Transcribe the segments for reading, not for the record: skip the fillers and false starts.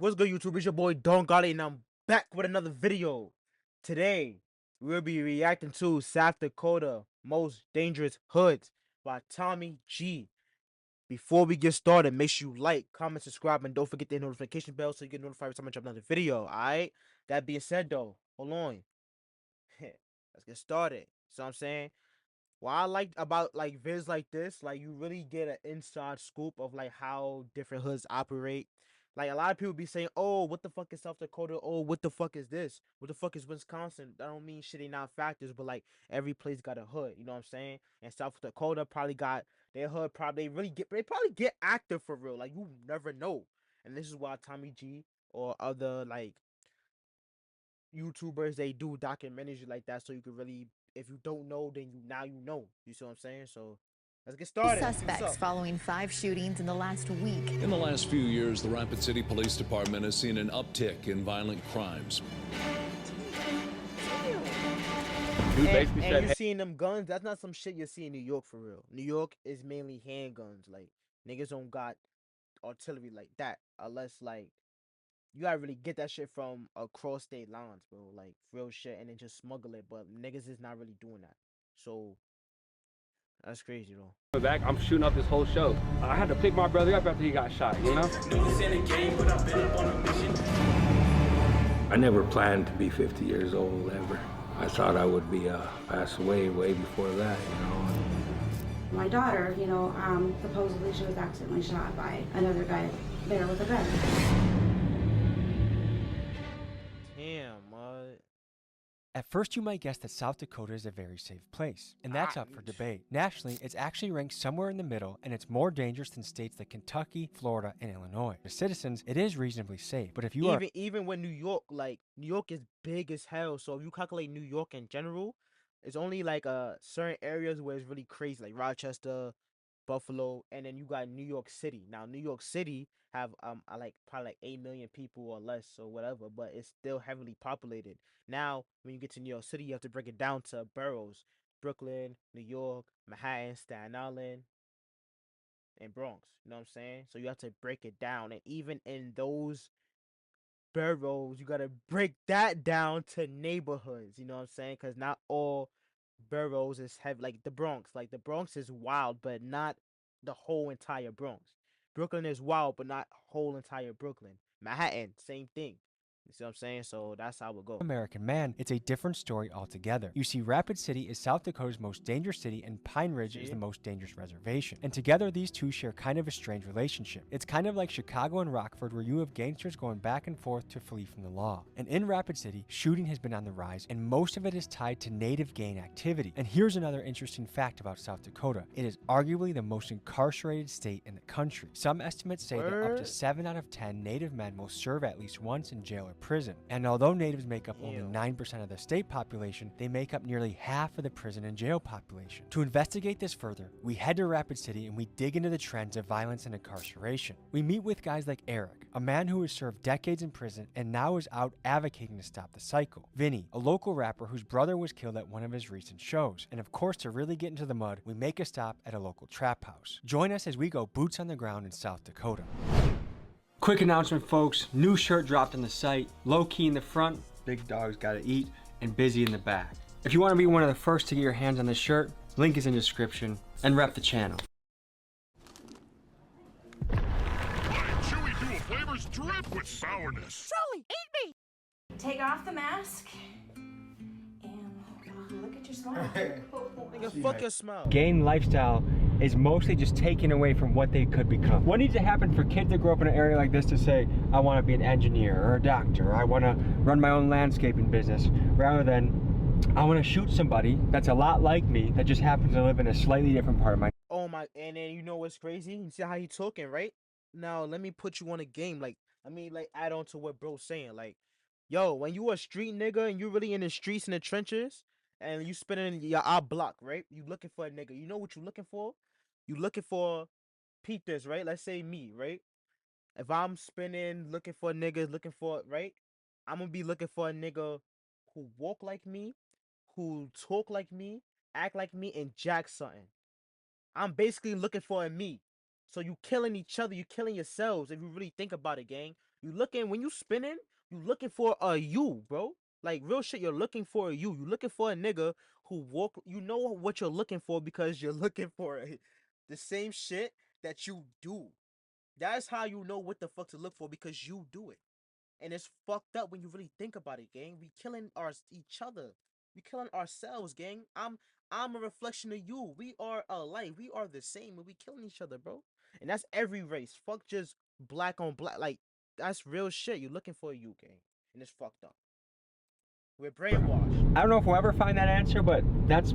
What's good, YouTube? It's your boy Don Gotti, and I'm back with another video. Today, we'll be reacting to South Dakota Most Dangerous Hoods by Tommy G. Before we get started, make sure you like, comment, subscribe, and don't forget the notification bell so you get notified every time I drop another video. Alright? That being said, though, hold on. Let's get started. So I'm saying, what I like about like vids like this, like you really get an inside scoop of like how different hoods operate. Like a lot of people be saying, "Oh, what the fuck is South Dakota? Oh, what the fuck is this? What the fuck is Wisconsin?" That don't mean shit ain't not factors, but like every place got a hood. You know what I'm saying? And South Dakota probably got their hood. Probably they probably get active for real. Like you never know. And this is why Tommy G or other like YouTubers, they do documentaries like that, so you could really, if you don't know, then you know. You see what I'm saying? So let's get started. Let's see what's Suspects up. following 5 shootings in the last week. In the last few years, the Rapid City Police Department has seen an uptick in violent crimes. And you're seeing them guns. That's not some shit you see in New York for real. New York is mainly handguns. Like niggas don't got artillery like that, unless like you gotta really get that shit from across state lines, bro. Like real shit, and then just smuggle it. But niggas is not really doing that. So that's crazy though. Back, I'm shooting up this whole show. I had to pick my brother up after he got shot, you know? I never planned to be 50 years old ever. I thought I would be passed away way before that, you know. My daughter, supposedly she was accidentally shot by another guy there with a gun. Damn, At first, you might guess that South Dakota is a very safe place, and that's up for debate. Nationally, it's actually ranked somewhere in the middle, and it's more dangerous than states like Kentucky, Florida, and Illinois. For citizens, it is reasonably safe, but if you even when New York, like New York is big as hell, so if you calculate New York in general, it's only like certain areas where it's really crazy, like Rochester, Buffalo, and then you got New York City. Now New York City have like probably like 8 million people or less or whatever, but it's still heavily populated. Now when you get to New York City, you have to break it down to boroughs: Brooklyn, New York, Manhattan, Staten Island, and Bronx. You know what I'm saying? So you have to break it down, and even in those boroughs, you gotta break that down to neighborhoods. You know what I'm saying? Because not all boroughs is have like the Bronx. Like the Bronx is wild, but not the whole entire Bronx. Brooklyn is wild, but not whole entire Brooklyn. Manhattan, same thing. You see what I'm saying? So that's how it go. American man, it's a different story altogether. You see, Rapid City is South Dakota's most dangerous city, and Pine Ridge is the most dangerous reservation. And together, these two share kind of a strange relationship. It's kind of like Chicago and Rockford, where you have gangsters going back and forth to flee from the law. And in Rapid City, shooting has been on the rise, and most of it is tied to native gang activity. And here's another interesting fact about South Dakota. It is arguably the most incarcerated state in the country. Some estimates say that up to 7 out of 10 native men will serve at least once in jail or prison. And although natives make up only 9% of the state population, they make up nearly half of the prison and jail population. To investigate this further, we head to Rapid City and we dig into the trends of violence and incarceration. We meet with guys like Eric, a man who has served decades in prison and now is out advocating to stop the cycle. Vinny, a local rapper whose brother was killed at one of his recent shows. And of course, to really get into the mud, we make a stop at a local trap house. Join us as we go boots on the ground in South Dakota. Quick announcement, folks. New shirt dropped on the site. Low key in the front, big dogs gotta eat, and busy in the back. If you want to be one of the first to get your hands on this shirt, link is in the description, and rep the channel. Chewy dual flavors drip with sourness. Charlie, eat me! Take off the mask and look at your smile. Nigga, fuck your smile. Gang lifestyle is mostly just taken away from what they could become. What needs to happen for kids that grow up in an area like this to say, I want to be an engineer or a doctor, or I want to run my own landscaping business, rather than I want to shoot somebody that's a lot like me that just happens to live in a slightly different part of my. Oh my, and then you know what's crazy? You see how he talking, right? Now let me put you on a game. Like, let me like add on to what bro's saying. Like, yo, when you a street nigga and you really in the streets in the trenches and you spinning your block, right? You looking for a nigga. You know what you looking for? You looking for peep this, right? Let's say me, right? If I'm spinning looking for niggas, looking for, right? I'm gonna be looking for a nigga who walk like me, who talk like me, act like me, and jack something. I'm basically looking for a me. So you killing each other, you killing yourselves if you really think about it, gang. You looking when you spinning, you looking for a you, bro. Like real shit, you're looking for a you. You looking for a nigga who walk. You know what you're looking for because you're looking for the same shit that you do. That's how you know what the fuck to look for because you do it. And it's fucked up when you really think about it, gang. We killing each other. We killing ourselves, gang. I'm a reflection of you. We are alike. We are the same, and we killing each other, bro. And that's every race. Fuck just black on black. Like that's real shit. You're looking for you, gang, and it's fucked up. We're brainwashed. I don't know if we'll ever find that answer, but that's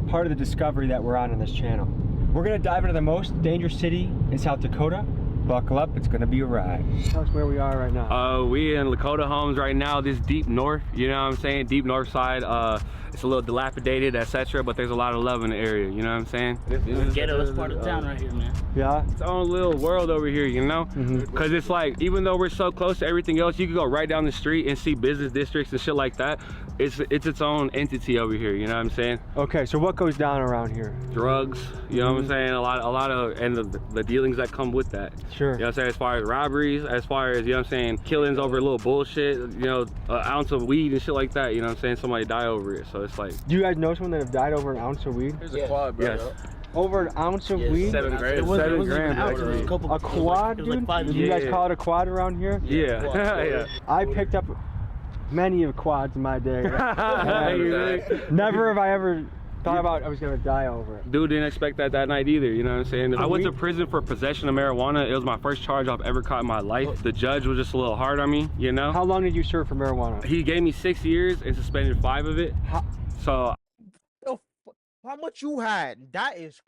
part of the discovery that we're on this channel. We're gonna dive into the most dangerous city in South Dakota. Buckle up, it's gonna be a ride. Tell us where we are right now. We in Lakota Homes right now, this deep north, you know what I'm saying? Deep north side. It's a little dilapidated, etc., but there's a lot of love in the area, you know what I'm saying? This ghettoest part of town right here, man. Yeah? It's own little world over here, you know? Because it's like, even though we're so close to everything else, you can go right down the street and see business districts and shit like that. It's its own entity over here, you know what I'm saying? Okay, so what goes down around here? Drugs, you know what I'm saying? A lot of, and the dealings that come with that. Sure. You know what I'm saying? As far as robberies, as far as, you know what I'm saying, killings over a little bullshit, you know, an ounce of weed and shit like that, you know what I'm saying? Somebody die over it, so it's like. Do you guys know someone that have died over an ounce of weed? There's a quad, bro. Yes. Over an ounce of weed? 7 grams. It wasn't 7 even an grams. ounce, it was a couple. A quad, it was like dude? 5 Did you guys Yeah. call it a quad around here? Yeah. Yeah. I picked up many of quads in my day. Never have I ever thought about I was gonna die over it. Dude didn't expect that night either, you know what I'm saying? I went to prison for possession of marijuana. It was my first charge I've ever caught in my life. The judge was just a little hard on me, you know? How long did you serve for marijuana? He gave me 6 years and suspended 5 of it. So How much you had? That is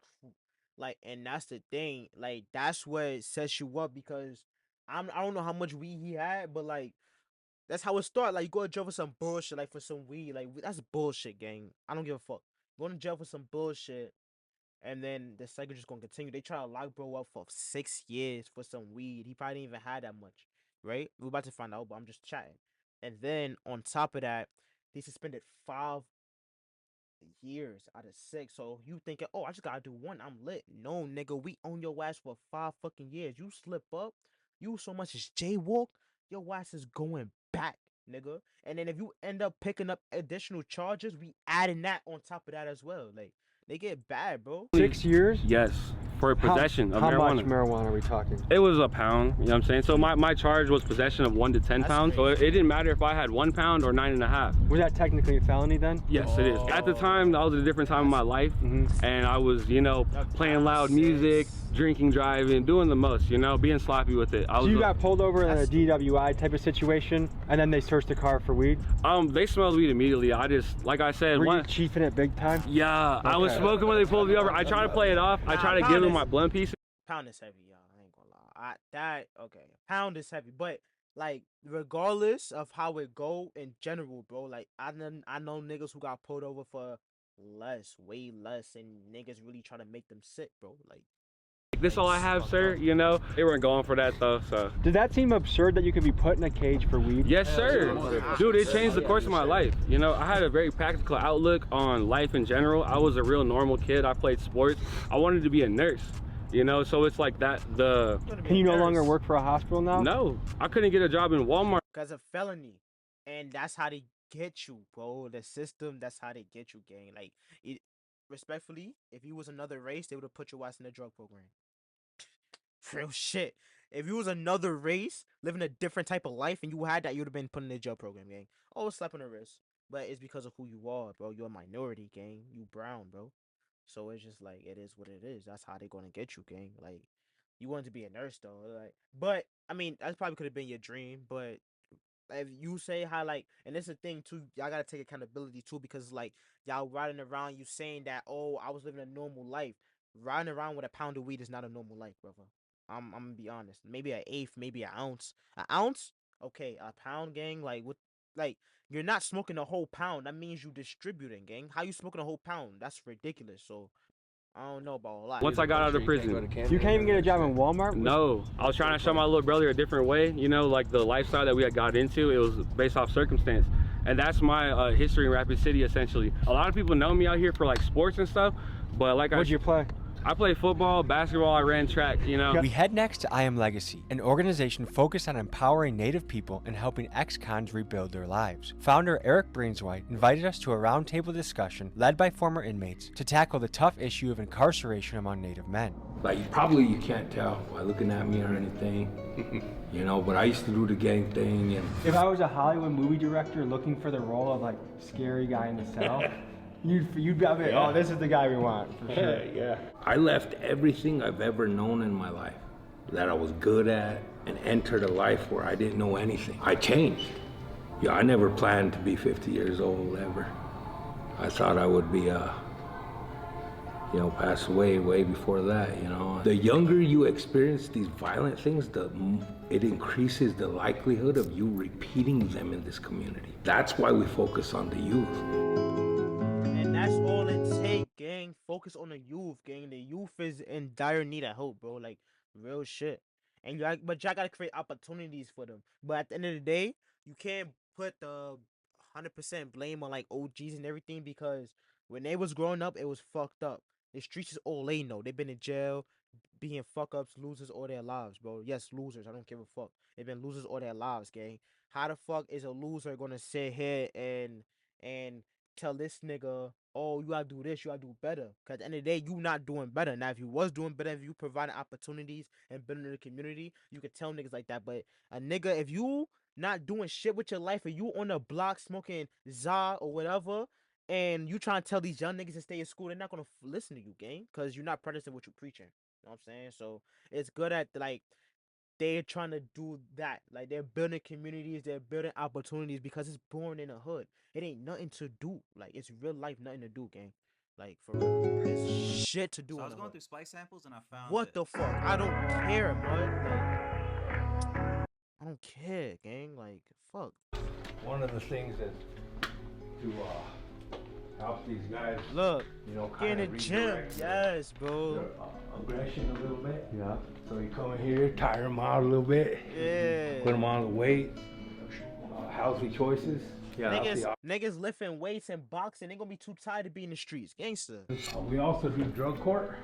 like, and that's the thing. Like that's what sets you up because I don't know how much weed he had, but like that's how it started. Like you go to jail for some bullshit, like for some weed. Like that's bullshit, gang. I don't give a fuck. Going to jail for some bullshit, and then the cycle just gonna continue. They try to lock bro up for 6 years for some weed. He probably didn't even have that much, right? We're about to find out, but I'm just chatting. And then on top of that, they suspended 5 years out of 6. So you thinking, oh, I just gotta do 1, I'm lit. No, nigga, we own your ass for 5 fucking years. You slip up, you so much as jaywalk, your ass is going back, nigga. And then if you end up picking up additional charges, we adding that on top of that as well. Like they get bad, bro. 6 years? yes, for possession of how marijuana. much marijuana are we talking? It was a pound, you know what I'm saying? So my charge was possession of 1 to 10 That's pounds. So it didn't matter if I had 1 pound or 9.5. Was that technically a felony then? Yes, it is. At the time, that was a different time in my life, and I was, you know, playing loud music, drinking, driving, doing the most, you know, being sloppy with it. So you got pulled over in a DWI type of situation, and then they searched the car for weed? They smelled weed immediately. I just, like I said, Were you chiefing it big time? Yeah, I was smoking when they pulled me over. I try to play it off. I try to give them my blunt piece. Pound is heavy, y'all. I ain't gonna lie. Okay. Pound is heavy, but like regardless of how it go in general, bro. Like I know niggas who got pulled over for less, way less, and niggas really trying to make them sick, bro. Like This all I have, sir. You know, they weren't going for that though. So. Did that seem absurd that you could be put in a cage for weed? Yes, sir. Dude, it changed the course of my life. You know, I had a very practical outlook on life in general. I was a real normal kid. I played sports. I wanted to be a nurse. You know, so it's like that. Can you no longer work for a hospital now? No, I couldn't get a job in Walmart. because of felony, and that's how they get you, bro. The system, that's how they get you, gang. Like respectfully, if you was another race, they would have put your ass in the drug program. Real shit. If you was another race, living a different type of life, and you had that, you would have been put in the jail program, gang. Oh, slap on the wrist. But it's because of who you are, bro. You're a minority, gang. You brown, bro. So it's just like, it is what it is. That's how they gonna get you, gang. Like, you wanted to be a nurse, though. Like, but, I mean, that probably could have been your dream, but if you say how, like, and it's a thing, too, y'all gotta take accountability, too, because, like, y'all riding around, you saying that, oh, I was living a normal life. Riding around with a pound of weed is not a normal life, brother. I'm gonna be honest. Maybe an eighth, maybe an ounce. An ounce? Okay, a pound, gang, like, what, like, you're not smoking a whole pound. That means you distributing, gang. How you smoking a whole pound? That's ridiculous. So, I don't know about a lot. Once I got out of prison. You can't even get a job in Walmart? No. I was trying to show my little brother a different way. You know, like the lifestyle that we had got into, it was based off circumstance. And that's my history in Rapid City, essentially. A lot of people know me out here for, like, sports and stuff. But like What'd you play? I played football, basketball, I ran track, you know. We head next to I Am Legacy, an organization focused on empowering Native people and helping ex-cons rebuild their lives. Founder Eric Brainswhite invited us to a roundtable discussion led by former inmates to tackle the tough issue of incarceration among Native men. Like, probably you can't tell by looking at me or anything, you know, but I used to do the gang thing. And if I was a Hollywood movie director looking for the role of like scary guy in the cell, you'd be like, oh, this is the guy we want, for sure. Yeah. I left everything I've ever known in my life that I was good at and entered a life where I didn't know anything. I changed. Yeah, I never planned to be 50 years old ever. I thought I would be you know, pass away way before that, you know. The younger you experience these violent things, it increases the likelihood of you repeating them in this community. That's why we focus on the youth. And that's all it takes, gang. Focus on the youth, gang. The youth is in dire need of hope, bro. Like, real shit. And but y'all gotta create opportunities for them. But at the end of the day, you can't put the 100% blame on like OGs and everything, because when they was growing up, it was fucked up. The streets is all they know. They've been in jail, being fuck-ups, losers all their lives, bro. Yes, losers. I don't give a fuck. They've been losers all their lives, gang. How the fuck is a loser gonna sit here and tell this nigga, oh, you gotta do this, you gotta do better? Because at the end of the day, you not doing better. Now, if you was doing better, if you providing opportunities and building the community, you could tell niggas like that. But a nigga, if you not doing shit with your life, or you on the block smoking za or whatever, and you trying to tell these young niggas to stay in school, they're not gonna listen to you, gang, because you're not practicing what you're preaching. You know what I'm saying? So it's good at, like, they're trying to do that. Like, they're building communities, they're building opportunities, because it's born in the hood. It ain't nothing to do. Like, it's real life, nothing to do, gang. Like, for real, it's shit to do. So I in was the going hood. through spice samples and I found What the fuck? I don't care, bro. Like, I don't care, gang. Like, fuck. One of the things that to help these guys, look, you know, get in kind the of gym. Yes, bro. their aggression a little bit. Yeah. So you come in here, tire them out a little bit. Yeah. Put them on the weight. Healthy choices. Yeah. Niggas lifting weights and boxing, they gonna be too tired to be in the streets. Gangster. We also do drug court.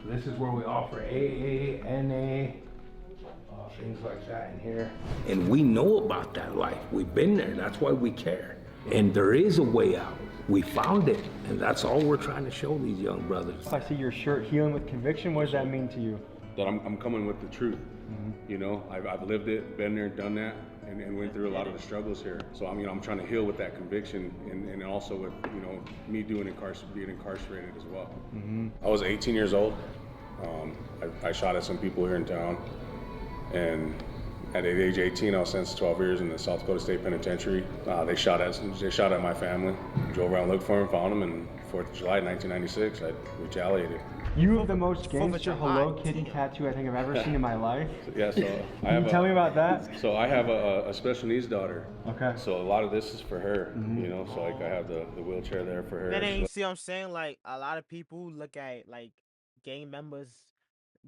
This is where we offer AA, NA, things like that in here. And we know about that life. We've been there. That's why we care. And there is a way out. We found it, and that's all we're trying to show these young brothers. I see your shirt, Healing with Conviction. What does that mean to you? That I'm coming with the truth. You know, I've lived it, been there, done that, and went through a lot of the struggles here. So I'm trying to heal with that conviction, and also with, you know, me being incarcerated as well. I was 18 years old. I shot at some people here in town, and at age 18, I was sentenced to 12 years in the South Dakota State Penitentiary. They shot at my family. Drove around, looked for them, found them, and 4th of July, 1996, I retaliated. You have the most gangster Hello Kitty tattoo I think I've ever seen in my life. Yeah, so Can you tell me about that? So I have a special needs daughter. Okay. So a lot of this is for her, you know. So like I have the wheelchair there for her. Then you see what I'm saying? Like, a lot of people look at like gang members,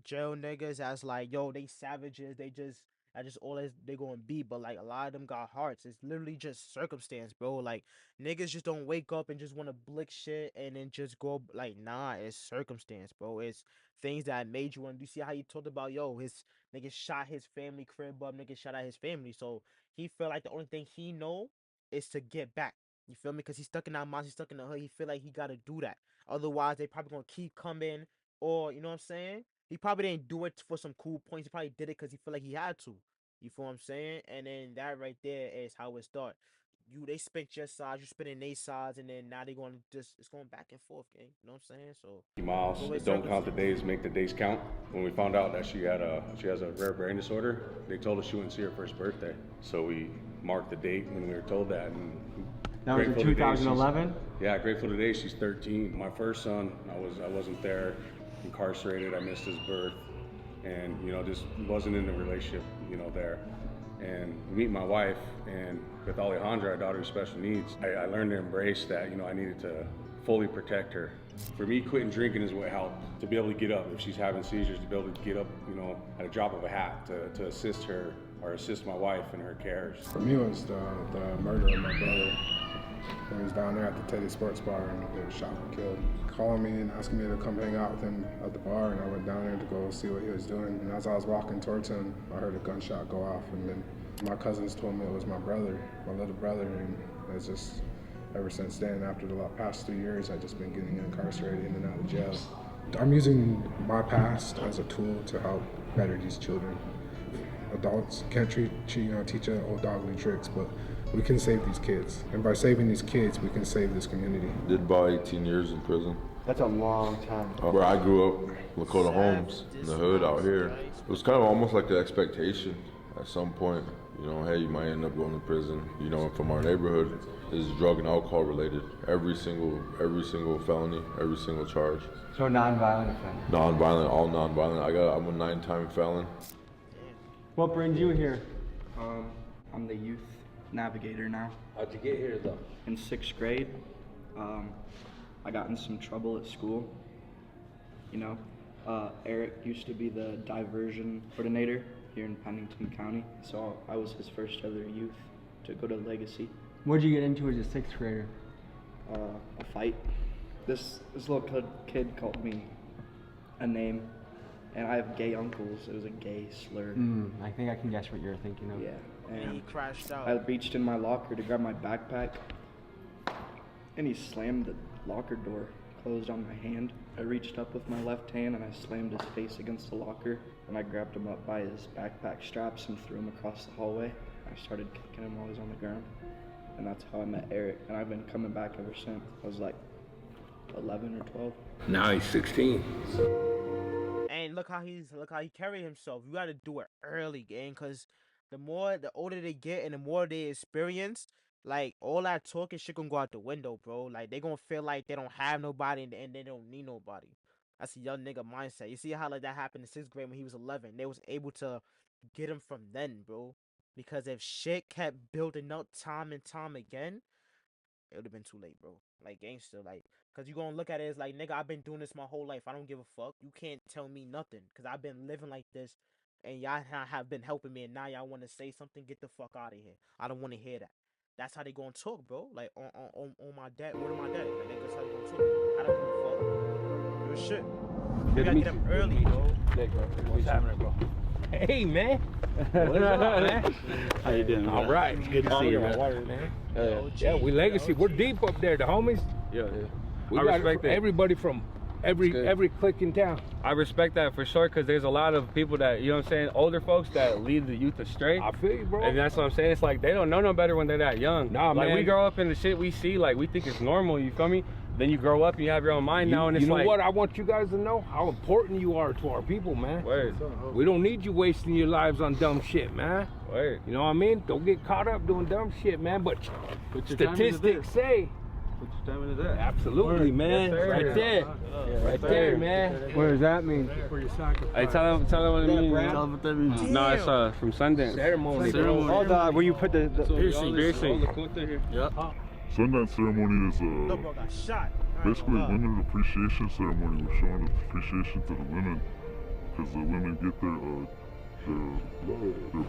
jail niggas as like, yo, they savages. That's just all they gonna be. But like, a lot of them got hearts. It's literally just circumstance, bro. Like, niggas just don't wake up and just want to blick shit and then just go, like, nah, it's circumstance, bro. It's things that made you want to do. See how he talked about, yo, his nigga shot his family crib up, nigga shot at his family. So he felt like the only thing he know is to get back. You feel me? Because he's stuck in that monster, he's stuck in the hood. He feel like he gotta do that. Otherwise, they probably gonna keep coming, or, you know what I'm saying? He probably didn't do it for some cool points. He probably did it because he feel like he had to. You feel what I'm saying? And then that right there is how it starts. They spent your sides, you spinning their sides, and then now they going to it's going back and forth, gang. You know what I'm saying? So miles, don't count the days, make the days count. When we found out that she has a rare brain disorder, they told us she wouldn't see her first birthday. So we marked the date when we were told that. And that was in 2011? Yeah, grateful today she's 13. My first son, I wasn't there, incarcerated, I missed his birth. And, you know, just wasn't in the relationship, you know, there. And meet my wife, and with Alejandra, our daughter with special needs, I learned to embrace that, you know, I needed to fully protect her. For me, quitting drinking is what helped. To be able to get up, if she's having seizures, to be able to get up, you know, at a drop of a hat, to assist her, or assist my wife in her cares. For me, it was the murder of my brother. He was down there at the Teddy Sports Bar and he was shot and killed. Calling me and asking me to come hang out with him at the bar, and I went down there to go see what he was doing. And as I was walking towards him, I heard a gunshot go off, and then my cousins told me it was my brother, my little brother, and it's just ever since then, after the past 3 years, I've just been getting incarcerated in and out of jail. I'm using my past as a tool to help better these children. Adults can't teach old dog new tricks, but we can save these kids. And by saving these kids, we can save this community. Did about 18 years in prison. That's a long time. Where I grew up, Lakota Homes, in the hood out here. It was kind of almost like an expectation at some point. You know, hey, you might end up going to prison. You know, from our neighborhood, is drug and alcohol related. Every single felony, every single charge. So non-violent offender? Non-violent, all non-violent. I'm a 9-time felon. What brings you here? I'm the youth navigator now. How'd you get here though? In 6th grade, I got in some trouble at school. You know, Eric used to be the diversion coordinator here in Pennington County, so I was his first ever youth to go to Legacy. What'd you get into as a 6th grader? A fight. This little kid called me a name, and I have gay uncles. It was a gay slur. I think I can guess what you're thinking of. Yeah. And he crashed out. I reached in my locker to grab my backpack, and he slammed the locker door closed on my hand. I reached up with my left hand and I slammed his face against the locker, and I grabbed him up by his backpack straps and threw him across the hallway. I started kicking him while he was on the ground, and that's how I met Eric, and I've been coming back ever since. I was like 11 or 12. Now he's 16. And look how he carry himself. You gotta do it early, gang, cause the older they get and the more they experience, like all that talking shit gonna go out the window, bro. Like they gonna feel like they don't have nobody and they don't need nobody. That's a young nigga mindset. You see how like that happened in 6th grade when he was 11. They was able to get him from then, bro. Because if shit kept building up time and time again, it would have been too late, bro. Like gangster, like, cause you gonna look at it as like, nigga, I've been doing this my whole life. I don't give a fuck. You can't tell me nothing, cause I've been living like this, and y'all have been helping me, and now y'all want to say something. Get the fuck out of here. I don't want to hear that. That's how they gonna talk, bro. Like on my dad, word of my dad. Like that's how they gonna talk. I don't give a fuck. Real shit. You gotta get them early, bro. What's happening, bro? Hey, man. What is up, man? How you doing, man? All right. Good to see you, man. Water, man. Yeah, we Legacy. We're deep up there, the homies. Yeah. We I got respect that. everybody from every clique in town. I respect that for sure, because there's a lot of people that, you know what I'm saying, older folks that lead the youth astray. I feel you, bro. And that's what I'm saying. It's like they don't know no better when they're that young. Nah, like man. we grow up in the shit we see, like we think it's normal, you feel me? Then you grow up and you have your own mind now, and it's you know like, what? I want you guys to know how important you are to our people, man. Word. We don't need you wasting your lives on dumb shit, man. Word. You know what I mean? Don't get caught up doing dumb shit, man. But statistics say. Put your time into that. Absolutely, man. Yes, right there. Right there, man. What does that mean? Hey, tell them what it means, man. Tell them what that means. No, it's from Sundance. Ceremony. Oh, where you put the piercing. Yep. Sundance ceremony is No, bro got shot. basically women's appreciation ceremony. We're showing appreciation to the women because the women get their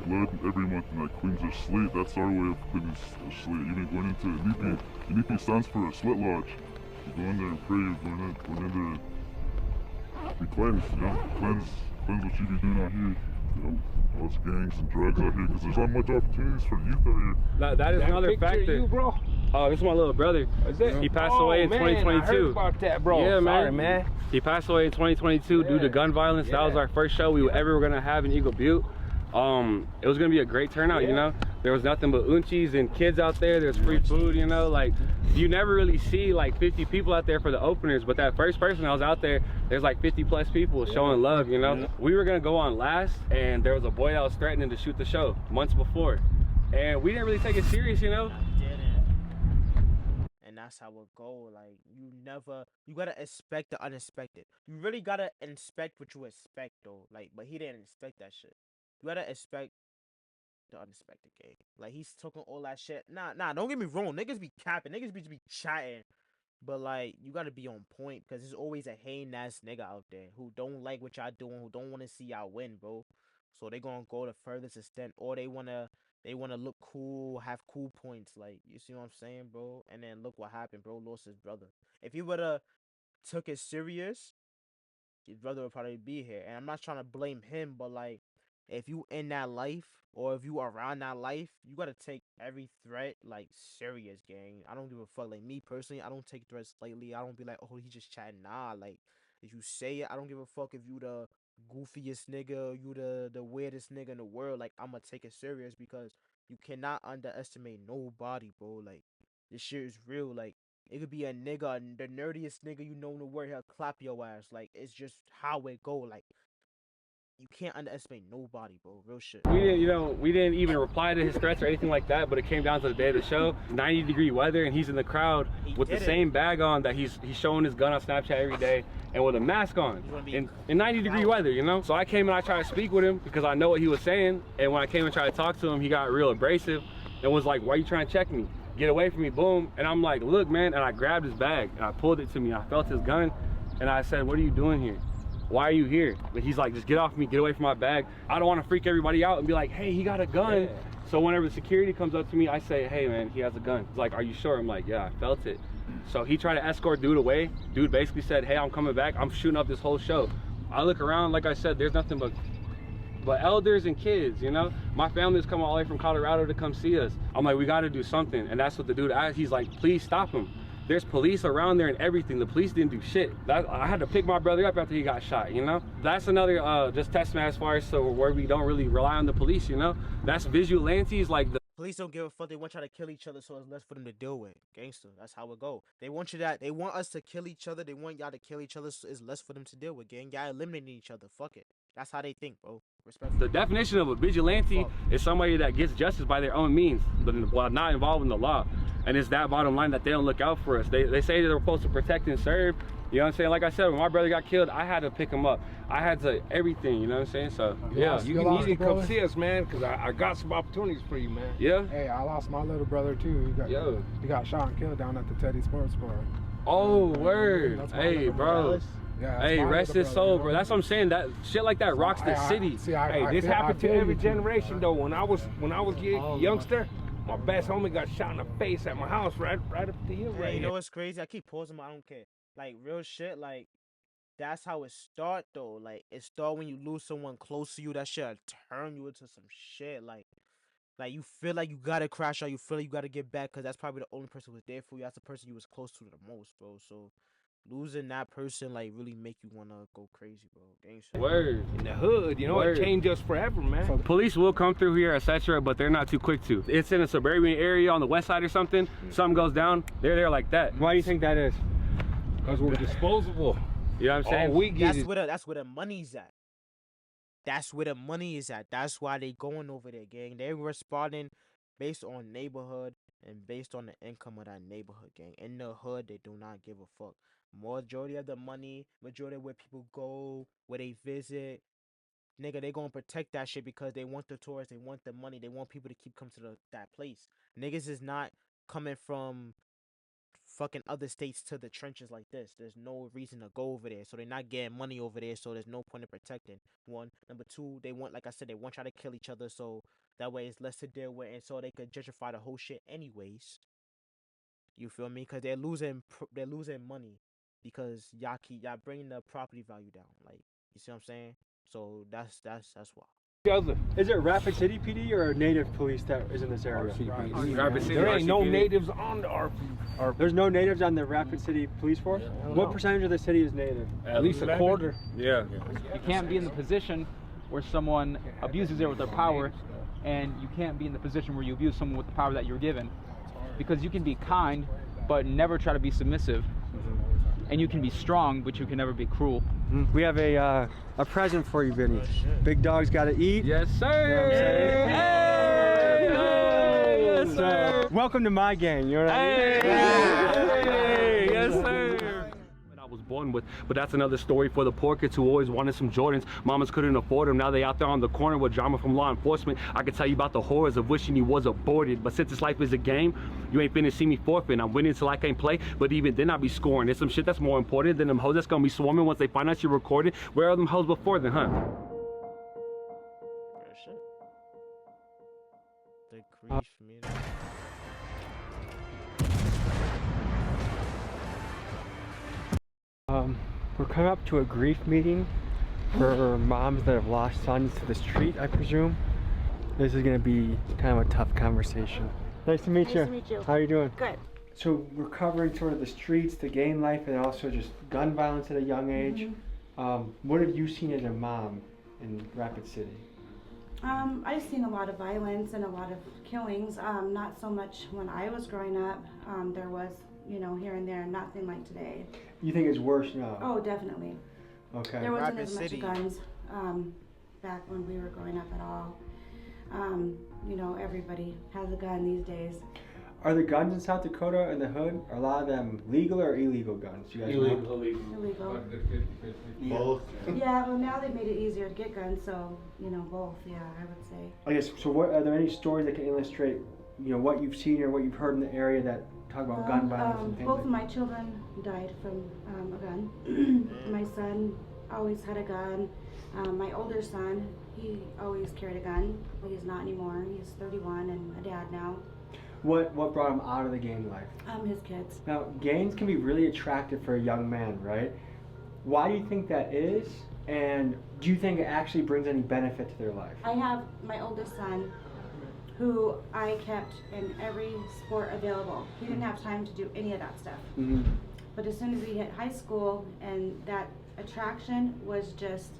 blood every month, and like Queens of Slate. That's our way of Queens of Slate. Even going into Inipi. Inipi stands for a slit lodge. You go in there and pray. You're going in there to be cleansed. You know, cleanse what you be doing out here. You know, all those gangs and drugs out here, because there's not much opportunities for youth out here. That is another factor. You, bro. Oh, this is my little brother. He passed away in 2022. I heard about that, bro. Yeah, Sorry, man. He passed away in 2022 due to gun violence. That was our first show we ever were gonna have in Eagle Butte. It was gonna be a great turnout, you know. There was nothing but unchies and kids out there. There's free food, you know. Like you never really see like 50 people out there for the openers, but that first person that was out there, there's like 50 plus people showing love, you know. We were gonna go on last, and there was a boy that was threatening to shoot the show months before, and we didn't really take it serious, you know. And that's how it go. Like you gotta expect the unexpected. You really gotta inspect what you expect though. Like, but he didn't expect that shit. You gotta expect the unexpected, game. Like he's talking all that shit. Nah, don't get me wrong. Niggas be capping. Niggas be chatting. But like you gotta be on point, because there's always a hating ass nigga out there who don't like what y'all doing, who don't want to see y'all win, bro. So they gonna go the furthest extent, or they wanna They want to look cool, have cool points. Like, you see what I'm saying, bro? And then look what happened, bro. Lost his brother. If he would have took it serious, his brother would probably be here. And I'm not trying to blame him, but like, if you in that life or if you around that life, you gotta take every threat like serious, gang. I don't give a fuck. Like me personally, I don't take threats lightly. I don't be like, oh, he just chatting. Nah, like if you say it, I don't give a fuck if you the goofiest nigga, you the weirdest nigga in the world. Like I'ma take it serious because you cannot underestimate nobody, bro. Like this shit is real. Like it could be a nigga, the nerdiest nigga you know in the world. He'll clap your ass. Like it's just how it go. Like you can't underestimate nobody, bro. Real shit. We didn't even reply to his threats or anything like that, but it came down to the day of the show. 90-degree weather, and he's in the crowd with the same bag on that he's showing his gun on Snapchat every day, and with a mask on in 90-degree weather, you know? So I came and I tried to speak with him because I know what he was saying, and when I came and tried to talk to him, he got real abrasive and was like, why are you trying to check me? Get away from me, boom. And I'm like, look, man, and I grabbed his bag, and I pulled it to me. I felt his gun, and I said, what are you doing here? Why are you here? But he's like, just get off me, get away from my bag. I don't want to freak everybody out and be like, hey, he got a gun. Yeah. So whenever the security comes up to me, I say, hey man, he has a gun. He's like, are you sure? I'm like, yeah, I felt it. So he tried to escort dude away. Dude basically said, hey, I'm coming back. I'm shooting up this whole show. I look around, like I said, there's nothing but elders and kids, you know? My family's come all the way from Colorado to come see us. I'm like, we gotta do something. And that's what the dude asked. He's like, please stop him. There's police around there and everything. The police didn't do shit. I had to pick my brother up after he got shot, you know? That's another just testament as far as where we don't really rely on the police, you know? That's vigilantes like the police don't give a fuck. They want y'all to kill each other, so it's less for them to deal with. Gangster, that's how it go. They want us to kill each other. They want y'all to kill each other, so it's less for them to deal with. Gang, y'all eliminating each other. Fuck it. That's how they think, bro. Respect. The definition of a vigilante is somebody that gets justice by their own means, but while not involving the law. And it's that bottom line that they don't look out for us. They say they're supposed to protect and serve. You know what I'm saying? Like I said, when my brother got killed, I had to pick him up. I had to everything, you know what I'm saying? So, yeah. You can come see us, man, because I got some opportunities for you, man. Yeah? Hey, I lost my little brother, too. He got shot and killed down at the Teddy Sports Bar. Oh, word. Hey, bro. Yeah, hey, rest his soul, bro. That's what I'm saying. That shit like that rocks the city. Hey, this happened to every generation, though. When I was a youngster, my best homie got shot in the face at my house right up the hill right here. You know what's crazy? I keep pausing, but I don't care. Like, real shit, like, that's how it start, though. Like, it start when you lose someone close to you. That shit'll turn you into some shit. Like, you feel like you gotta crash out. You feel like you gotta get back because that's probably the only person who was there for you. That's the person you was close to the most, bro. So losing that person like really make you wanna go crazy, bro. Gangster. Word. In the hood, you know, it changed us forever, man. Police will come through here, etc., but they're not too quick to. It's in a suburban area on the west side or something. Something goes down, they're there like that. Why do you think that is? Because we're disposable. You know what I'm saying? All we get that's where the money's at. That's where the money is at. That's why they going over there, gang. They responding based on neighborhood and based on the income of that neighborhood, gang. In the hood, they do not give a fuck. Majority of the money, majority of where people go, where they visit, nigga, they gonna protect that shit because they want the tourists, they want the money, they want people to keep coming to that place. Niggas is not coming from fucking other states to the trenches like this. There's no reason to go over there, so they're not getting money over there, so there's no point in protecting. One. Number two, they want, like I said, they want y'all to kill each other, so that way it's less to deal with, and so they could gentrify the whole shit anyways. You feel me? Because they're losing money because y'all bringing the property value down. Like, you see what I'm saying? So that's why. Is it Rapid City PD or native police that is in this area? Rapid City. There ain't no natives on the RP. There's no natives on the Rapid City police force? What percentage of the city is native? At least a quarter. Yeah. You can't be in the position where someone abuses it with their power, and you can't be in the position where you abuse someone with the power that you're given. Because you can be kind, but never try to be submissive. And you can be strong, but you can never be cruel. We have a present for you, Vinny. Big dog's got to eat. Yes, sir. Hey, yes, sir. Welcome to my gang. You know what I mean? Hey, yes, sir. I was born with, but that's another story for the poor kids who always wanted some Jordans. Mamas couldn't afford them. Now they out there on the corner with drama from law enforcement. I could tell you about the horrors of wishing you was aborted. But since this life is a game, you ain't finna see me forfeit. I'm winning till I can't play, but even then I be scoring. There's some shit that's more important than them hoes that's gonna be swarming once they find out you're recording. Where are them hoes before then, huh? The For me, We're coming up to a grief meeting for moms that have lost sons to the street, I presume. This is going to be kind of a tough conversation. Nice to meet you. Nice to meet you. How are you doing? Good. So we're covering sort of the streets, the gang life, and also just gun violence at a young age. What have you seen as a mom in Rapid City? I've seen a lot of violence and a lot of killings. Not so much when I was growing up. There was, here and there, nothing like today. You think it's worse now? Oh, definitely. Okay. There wasn't Rapid as much City. guns back when we were growing up at all. Everybody has a gun these days. Are the guns in South Dakota in the hood, are a lot of them legal or illegal guns? You guys know? Illegal. Both. Yeah, well now they've made it easier to get guns, so, both, yeah, I would say. I guess, so what, are there any stories that can illustrate, what you've seen or what you've heard in the area that talk about gun violence and things Both like of my children died from a gun. My son always had a gun. My older son, he always carried a gun. He's not anymore. He's 31 and a dad now. What brought him out of the gang life? His kids. Now, gangs can be really attractive for a young man, right? Why do you think that is? And do you think it actually brings any benefit to their life? I have my oldest son who I kept in every sport available. He didn't have time to do any of that stuff. Mm-hmm. But as soon as he hit high school, and that attraction was just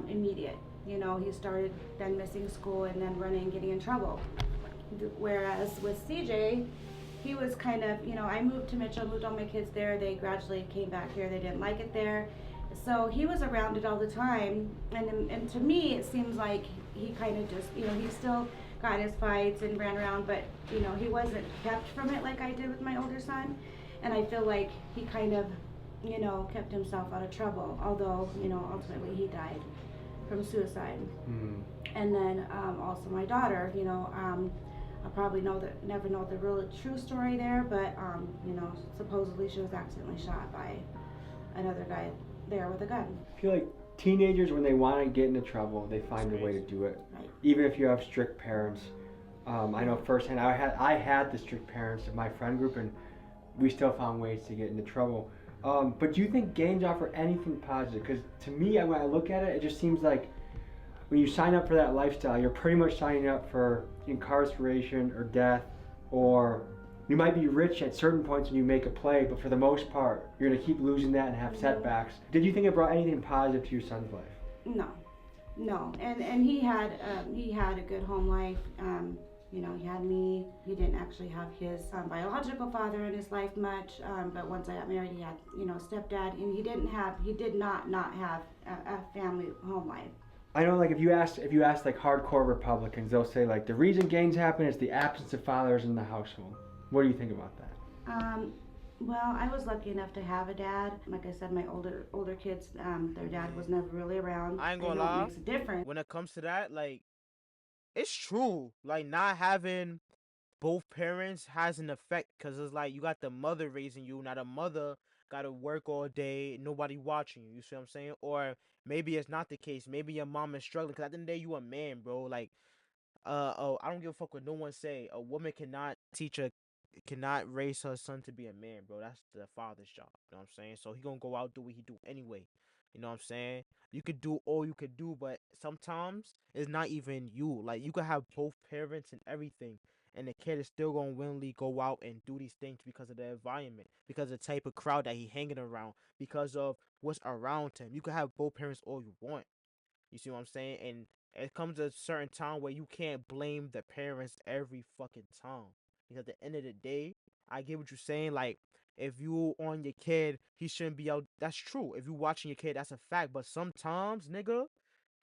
immediate. He started then missing school and then running and getting in trouble. Whereas with CJ, he was kind of, I moved to Mitchell, moved all my kids there. They gradually came back here. They didn't like it there. So he was around it all the time. And to me, it seems like he kind of just, he still got in his fights and ran around, but, he wasn't kept from it like I did with my older son. And I feel like he kind of, kept himself out of trouble, although, ultimately he died from suicide. Mm-hmm. And then also my daughter, I probably never know the real true story there, but supposedly she was accidentally shot by another guy there with a gun. I feel like teenagers, when they want to get into trouble, they find a way to do it. Right. Even if you have strict parents. I know firsthand, I had the strict parents in my friend group, and we still found ways to get into trouble. But do you think gangs offer anything positive? Because to me, when I look at it, it just seems like when you sign up for that lifestyle, you're pretty much signing up for incarceration or death, or you might be rich at certain points when you make a play, but for the most part, you're going to keep losing that and have setbacks. Did you think it brought anything positive to your son's life? No, and he had a good home life. He had me. He didn't actually have his biological father in his life much, but once I got married, he had a stepdad, and he did not have a family home life. I know, like, if you ask like hardcore Republicans, they'll say like the reason gangs happen is the absence of fathers in the household. What do you think about that? Well, I was lucky enough to have a dad. Like I said, my older kids, their dad was never really around. I ain't I gonna know it lie. makes a difference. When it comes to that, like, it's true. Like, not having both parents has an effect, because it's like you got the mother raising you. Now the mother got to work all day, nobody watching you. You see what I'm saying? Or maybe it's not the case. Maybe your mom is struggling, because at the end of the day, you a man, bro. Like, I don't give a fuck what no one say. A woman cannot raise her son to be a man, bro. That's the father's job. You know what I'm saying? So he gonna go out do what he do anyway. You know what I'm saying? You could do all you could do, but sometimes it's not even you. Like, you could have both parents and everything, and the kid is still gonna willingly go out and do these things because of the environment, because of the type of crowd that he hanging around, because of what's around him. You could have both parents all you want. You see what I'm saying? And it comes a certain time where you can't blame the parents every fucking time. Because at the end of the day, I get what you're saying. Like, if you on your kid, he shouldn't be out. That's true. If you watching your kid, that's a fact. But sometimes, nigga,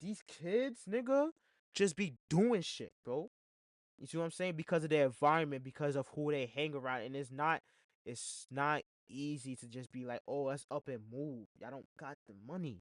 these kids, nigga, just be doing shit, bro. You see what I'm saying? Because of their environment, because of who they hang around. And it's not easy to just be like, oh, let's up and move. Y'all don't got the money.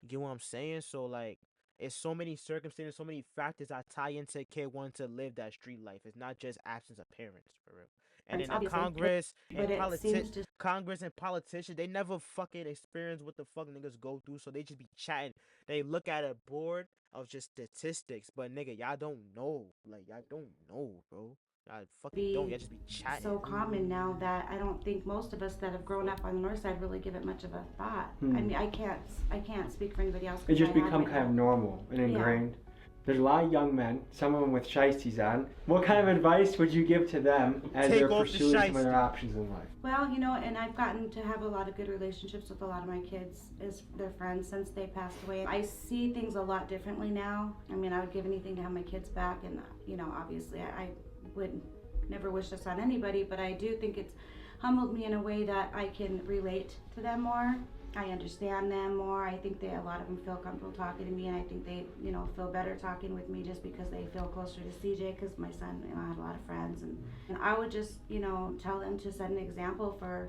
You get what I'm saying? So, like, it's so many circumstances, so many factors that tie into a kid wanting to live that street life. It's not just absence of parents, for real. And then the Obviously, Congress and politicians, they never fucking experience what the fuck niggas go through, so they just be chatting. They look at a board of just statistics. But nigga, y'all don't know. Like y'all don't know, bro. Y'all fucking don't. Be Y'all just be chatting. so common now that I don't think most of us that have grown up on the north side really give it much of a thought. I mean, I can't speak for anybody else. It's just become kind of normal and ingrained. Yeah. There's a lot of young men, some of them with shiesties on. What kind of advice would you give to them as they're pursuing some of their options in life? Well, you know, and I've gotten to have a lot of good relationships with a lot of my kids as their friends since they passed away. I see things a lot differently now. I mean, I would give anything to have my kids back, and you know, obviously I would never wish this on anybody, but I do think it's humbled me in a way that I can relate to them more. I understand them more. I think a lot of them feel comfortable talking to me, and I think they, you know, feel better talking with me just because they feel closer to CJ, because my son, you know, I have a lot of friends, and I would just, you know, tell them to set an example for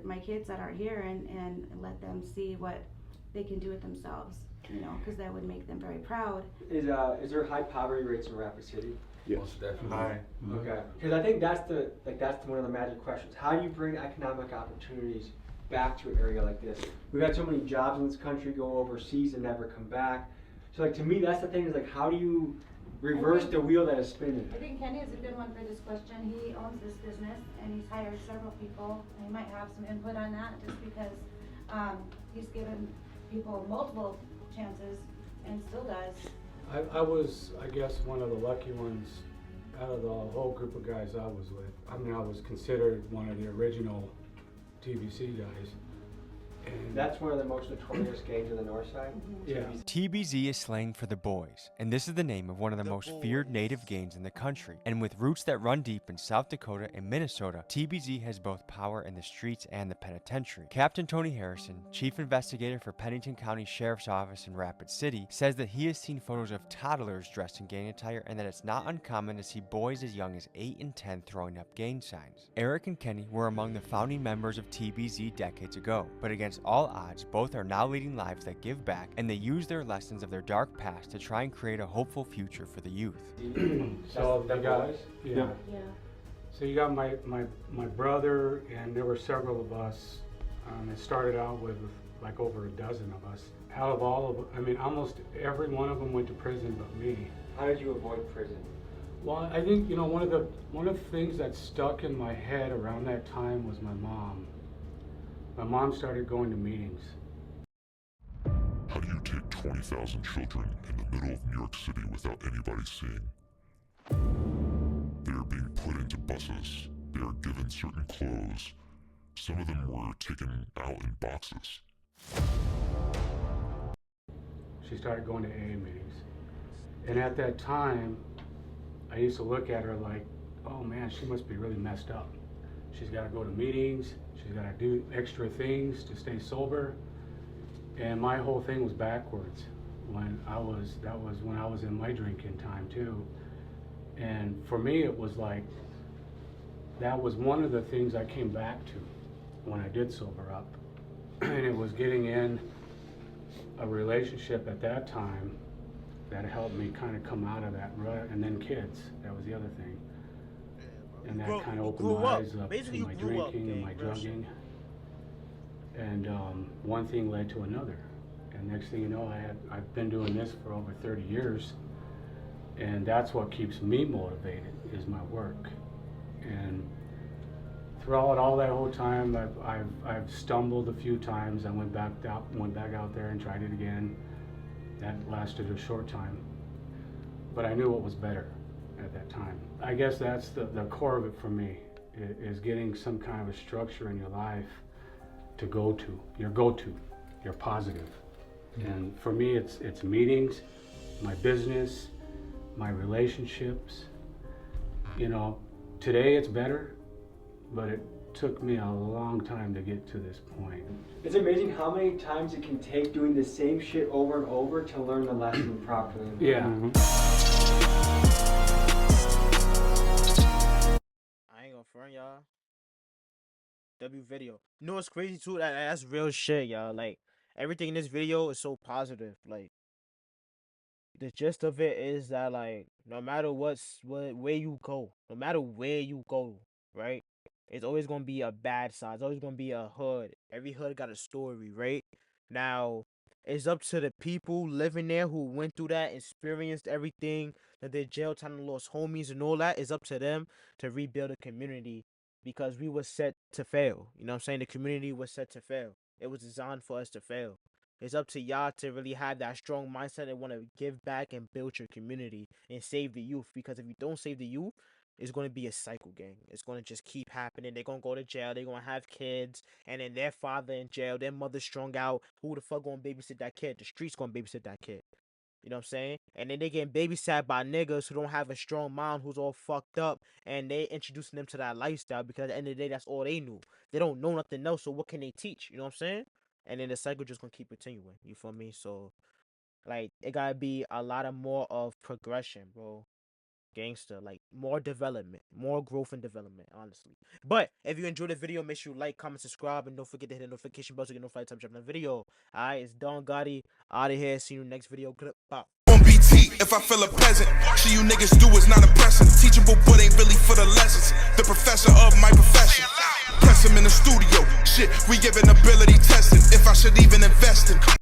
my kids that are here, and let them see what they can do with themselves, you know, because that would make them very proud. Is there high poverty rates in Rapid City? Yes, definitely. High. Okay. Because I think that's one of the magic questions. How do you bring economic opportunities back to an area like this? We've had so many jobs in this country go overseas and never come back. So like, to me, that's the thing, is like, how do you reverse the wheel that is spinning? I think Kenny is a good one for this question. He owns this business and he's hired several people, and he might have some input on that just because he's given people multiple chances and still does. I was, I guess, one of the lucky ones out of the whole group of guys I was with. I mean, I was considered one of the original TBC guys. And that's one of the most notorious gangs in the north side? Yeah. TBZ is slang for the boys, and this is the name of one of the most feared native gangs in the country. And with roots that run deep in South Dakota and Minnesota, TBZ has both power in the streets and the penitentiary. Captain Tony Harrison, chief investigator for Pennington County Sheriff's Office in Rapid City, says that he has seen photos of toddlers dressed in gang attire, and that it's not uncommon to see boys as young as 8 and 10 throwing up gang signs. Eric and Kenny were among the founding members of TBZ decades ago, but against all odds, both are now leading lives that give back, and they use their lessons of their dark past to try and create a hopeful future for the youth. So you got, yeah. So you got my brother, and there were several of us. It started out with like over a dozen of us. Out of all of, I mean, almost every one of them went to prison but me. How did you avoid prison? Well, I think, you know, one of the things that stuck in my head around that time was my mom. My mom started going to meetings. How do you take 20,000 children in the middle of New York City without anybody seeing? They are being put into buses. They are given certain clothes. Some of them were taken out in boxes. She started going to AA meetings. And at that time, I used to look at her like, oh man, she must be really messed up. She's got to go to meetings. She's got to do extra things to stay sober. And my whole thing was backwards. That was when I was in my drinking time too. And for me, it was like, that was one of the things I came back to when I did sober up. And it was getting in a relationship at that time that helped me kind of come out of that rut. And then kids, that was the other thing. And that kind of opened my eyes up to my drinking and my drugging. And one thing led to another. And next thing you know, I've been doing this for over 30 years. And that's what keeps me motivated, is my work. And throughout all that whole time, I've stumbled a few times. I went back out there and tried it again. That lasted a short time. But I knew what was better at that time. I guess that's the core of it for me, is getting some kind of a structure in your life to go to, your positive. And for me, it's meetings, my business, my relationships. You know, today it's better, but it took me a long time to get to this point. It's amazing how many times it can take doing the same shit over and over to learn the lesson properly. Yeah. I ain't gonna front y'all. W video. You know what's crazy too? That's real shit, y'all. Like, everything in this video is so positive. Like, the gist of it is that, like, no matter where you go, no matter where you go, right? It's always gonna be a bad side. It's always gonna be a hood. Every hood got a story, right? Now, It's up to the people living there who went through that, experienced everything, that their jail time and lost homies and all that. It's up to them to rebuild a community because we were set to fail. You know what I'm saying? The community was set to fail. It was designed for us to fail. It's up to y'all to really have that strong mindset and want to give back and build your community and save the youth. Because if you don't save the youth, it's going to be a cycle, gang. It's going to just keep happening. They're going to go to jail. They're going to have kids. And then their father in jail. Their mother strung out. Who the fuck going to babysit that kid? The streets going to babysit that kid. You know what I'm saying? And then they getting babysat by niggas who don't have a strong mind, who's all fucked up. And they introducing them to that lifestyle because at the end of the day, that's all they knew. They don't know nothing else, so what can they teach? You know what I'm saying? And then the cycle just gonna keep continuing. You feel me? So, like, it gotta be a lot of more of progression, bro. Gangster, like more development, more growth and development, honestly. But if you enjoyed the video, make sure you like, comment, subscribe, and don't forget to hit the notification bell to get notified time to drop the video. Alright, it's Don Gotti out of here. See you in the next video. Clip. Bye. On BT, if I feel a peasant, shit you niggas do is not impressive. Teachable, but ain't really for the lessons. The professor of my profession. Press him in the studio. Shit, we giving ability testing. If I should even invest in.